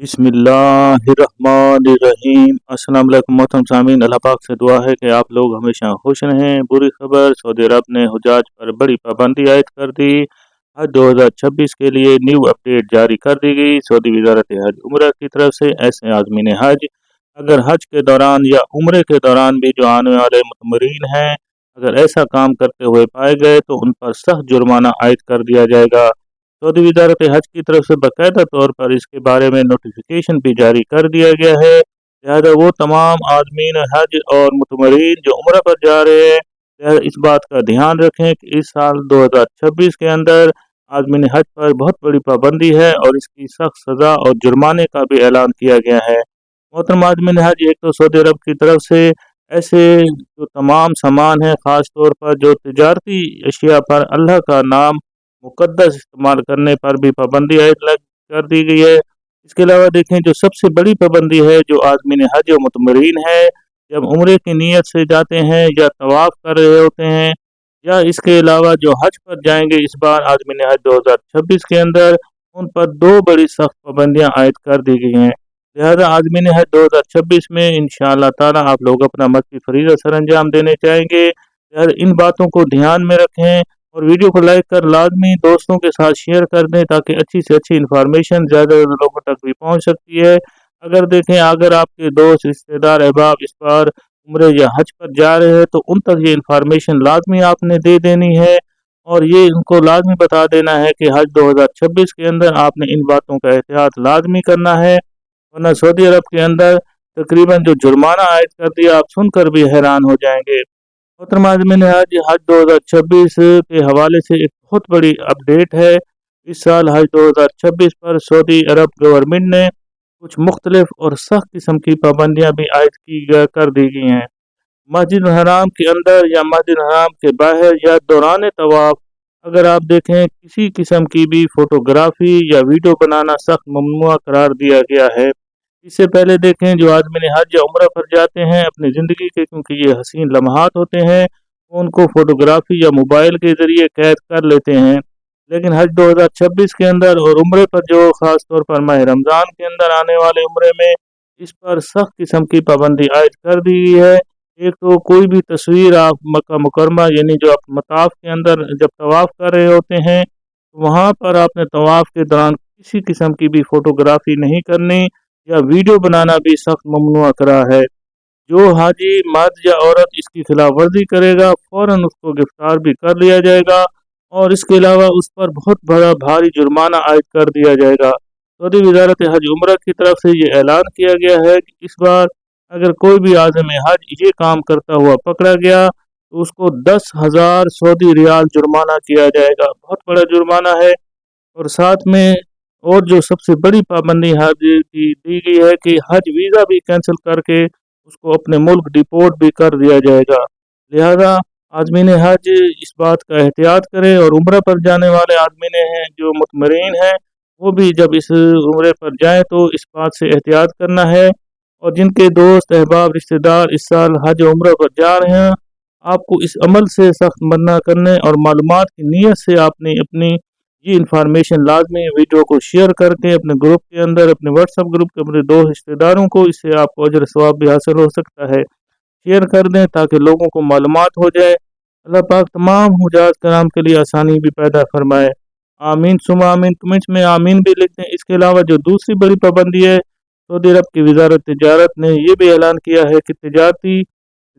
बिस्मिल्लाहिर्रहमानिर्रहीम। अस्सलाम वालेकुम मोहतरम सामीन, अल्लाह पाक से दुआ है कि आप लोग हमेशा खुश रहें। बुरी खबर, सऊदी अरब ने हुजाज पर बड़ी पाबंदी आयद कर दी। हज 2026 के लिए न्यू अपडेट जारी कर दी गई। सऊदी वजारत हज उम्र की तरफ से ऐसे आज़मीन हज अगर हज के दौरान या उम्र के दौरान भी जो आने वाले मुतमरीन हैं, अगर ऐसा काम करते हुए पाए गए तो उन पर सख्त जुर्माना आयद कर दिया जाएगा। सऊदी वजारत हज की तरफ से बाकायदा तौर पर इसके बारे में नोटिफिकेशन भी जारी कर दिया गया है। लिहाजा वो तमाम आदमीन हज और मुतमरीन जो उम्र पर जा रहे हैं, लिहाजा इस बात का ध्यान रखें कि इस साल 2026 के अंदर आदमीन हज पर बहुत बड़ी पाबंदी है और इसकी सख्त सज़ा और जुर्माने का भी ऐलान किया गया है। मोहतरम आदमीन हज, एक तो सऊदी अरब की तरफ से ऐसे जो तमाम सामान हैं, ख़ास तौर पर जो तजारती अशिया पर अल्लाह का नाम मुक़द्दस इस्तेमाल करने पर भी पाबंदी आयद लग कर दी गई है। इसके अलावा देखें, जो सबसे बड़ी पाबंदी है जो आज़मीन हज और मुतमरीन है, जब उम्रे की नीयत से जाते हैं या तवाफ़ कर रहे होते हैं या इसके अलावा जो हज पर जाएंगे इस बार आज़मीन हज 2026 के अंदर, उन पर दो बड़ी सख्त पाबंदियाँ आयद कर दी गई हैं। लिहाजा आज़मीन हज 2026 में इंशाअल्लाह ताला आप लोग अपना मज़हबी फ़रीज़ा सर अंजाम देने चाहेंगे। लिहाजा इन बातों को ध्यान में रखें और वीडियो को लाइक कर लाजमी दोस्तों के साथ शेयर कर दें ताकि अच्छी से अच्छी इन्फॉर्मेशन ज़्यादा से ज़्यादा लोगों तक भी पहुंच सकती है। अगर देखें, अगर आपके दोस्त, रिश्तेदार, अहबाब इस बार उम्रे या हज पर जा रहे हैं तो उन तक ये इन्फॉर्मेशन लाजमी आपने दे देनी है और ये उनको लाजमी बता देना है कि हज 2026 के अंदर आपने इन बातों का एहतियात लाजमी करना है, वरना सऊदी अरब के अंदर तकरीबन जो जुर्माना आयद कर दिया आप सुनकर भी हैरान हो जाएंगे। मोहतरम आज़मीन हज, हज 2026 के हवाले से एक बहुत बड़ी अपडेट है। इस साल हज 2026 पर सऊदी अरब गवर्नमेंट ने कुछ मुख्तलिफ और सख्त किस्म की पाबंदियाँ भी आयद कर दी गई हैं। मस्जिद हराम के अंदर या मस्जिद हराम के बाहर या दौरान तवाफ़ अगर आप देखें किसी किस्म की भी फ़ोटोग्राफ़ी या वीडियो बनाना सख्त ममनुआ करार दिया गया है। इससे पहले देखें, जो आदमी हज या उम्रा पर जाते हैं अपनी ज़िंदगी के, क्योंकि ये हसीन लम्हात होते हैं, वो उनको फ़ोटोग्राफ़ी या मोबाइल के ज़रिए कैद कर लेते हैं। लेकिन हज 2026 के अंदर और उम्रे पर जो ख़ास तौर पर माह रमज़ान के अंदर आने वाले उम्रे में इस पर सख्त किस्म की पाबंदी आयद कर दी गई है। एक तो कोई भी तस्वीर आप मक्का मुकरमा यानी जो आप मताफ के अंदर जब तवाफ़ कर रहे होते हैं, वहाँ पर आपने तवाफ़ के दौरान किसी किस्म की भी फ़ोटोग्राफ़ी नहीं करनी या वीडियो बनाना भी सख्त ममनुआ करा है। जो हाजी मर्द या औरत इसकी खिलाफ वर्जी करेगा फ़ौरन उसको गिरफ्तार भी कर लिया जाएगा और इसके अलावा उस पर बहुत बड़ा भारी जुर्माना आयद कर दिया जाएगा। सऊदी वजारत हज उम्रा की तरफ से ये ऐलान किया गया है कि इस बार अगर कोई भी आज़म हज ये काम करता हुआ पकड़ा गया तो उसको 10,000 सऊदी रियाल जुर्माना किया जाएगा। बहुत बड़ा जुर्माना है। और साथ में और जो सबसे बड़ी पाबंदी हज की दी गई है कि हज वीज़ा भी कैंसिल करके उसको अपने मुल्क डिपोर्ट भी कर दिया जाएगा। लिहाजा आदमीन हज इस बात का एहतियात करें और उम्रा पर जाने वाले आदमीन हैं जो मुतमरीन हैं, वो भी जब इस उम्रे पर जाएं तो इस बात से एहतियात करना है। और जिनके दोस्त, अहबाब, रिश्तेदार इस साल हज उम्रा पर जा रहे हैं, आपको इस अमल से सख्त मना करने और मालूमात की नीयत से आपने अपनी ये इन्फॉर्मेशन लाजमी वीडियो को शेयर करके अपने ग्रुप के अंदर, अपने व्हाट्सएप ग्रुप के अपने दोस्त रिश्तेदारों को, इससे आपको अजर सवाब भी हासिल हो सकता है, शेयर कर दें ताकि लोगों को मालूमात हो जाए। अल्लाह पाक तमाम हुजाज कराम के लिए आसानी भी पैदा फरमाए। आमीन सुम आमीन। कमेंट्स में आमीन भी लिखते हैं। इसके अलावा जो दूसरी बड़ी पाबंदी है, सऊदी अरब की वजारत तिजारत ने यह भी ऐलान किया है कि तिजारती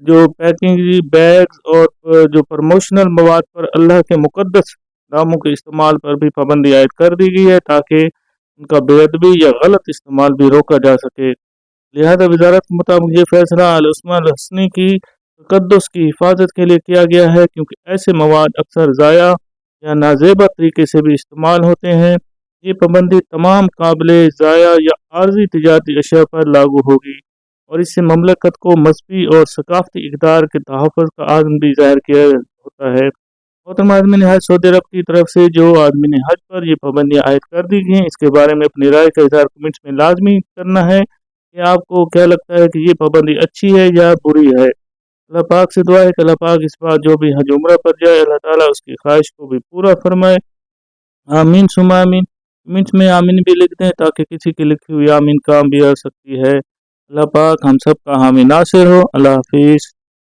जो पैकिंग बैग्स और जो प्रमोशनल मवाद पर अल्लाह के मुकद्दस नामों के इस्तेमाल पर भी पाबंदी आयद कर दी गई है ताकि उनका बेअदबी या गलत इस्तेमाल भी रोका जा सके। लिहाजा वजारत के मुताबिक ये फैसला अल उस्मा अल हसनी की तकद्दुस की हिफाजत के लिए किया गया है, क्योंकि ऐसे मवाद अक्सर ज़ाया या नाजेबा तरीके से भी इस्तेमाल होते हैं। ये पाबंदी तमाम काबिल ज़ाया या आर्जी तिजारती अशिया पर लागू होगी और इससे ममलकत को मजहबी और सकाफती इक़दार के तहफ़्फ़ुज़ का आज़म भी ज़ाहिर किया होता है। मोहतरम आदमीन हज, सऊदी अरब की तरफ से जो आदमीन हज पर ये पाबंदियाँ आयद कर दी गई हैं, इसके बारे में अपनी राय का इज़हार कमेंट्स में लाजमी करना है कि आपको क्या लगता है कि ये पाबंदी अच्छी है या बुरी है। अल्लाह पाक से दुआ है कि अल्लाह पाक इस बार जो भी हज उम्रा पर जाए, अल्लाह ताला उसकी ख्वाहिश को भी पूरा फरमाए। आमीन सुमा आमीन। कमेंट्स में आमीन भी लिख दें ताकि किसी की लिखी हुई आमीन काम भी आ सकती है। अल्लाह पाक हम सब का हामी नासिर हो। अल्लाह हाफिज़।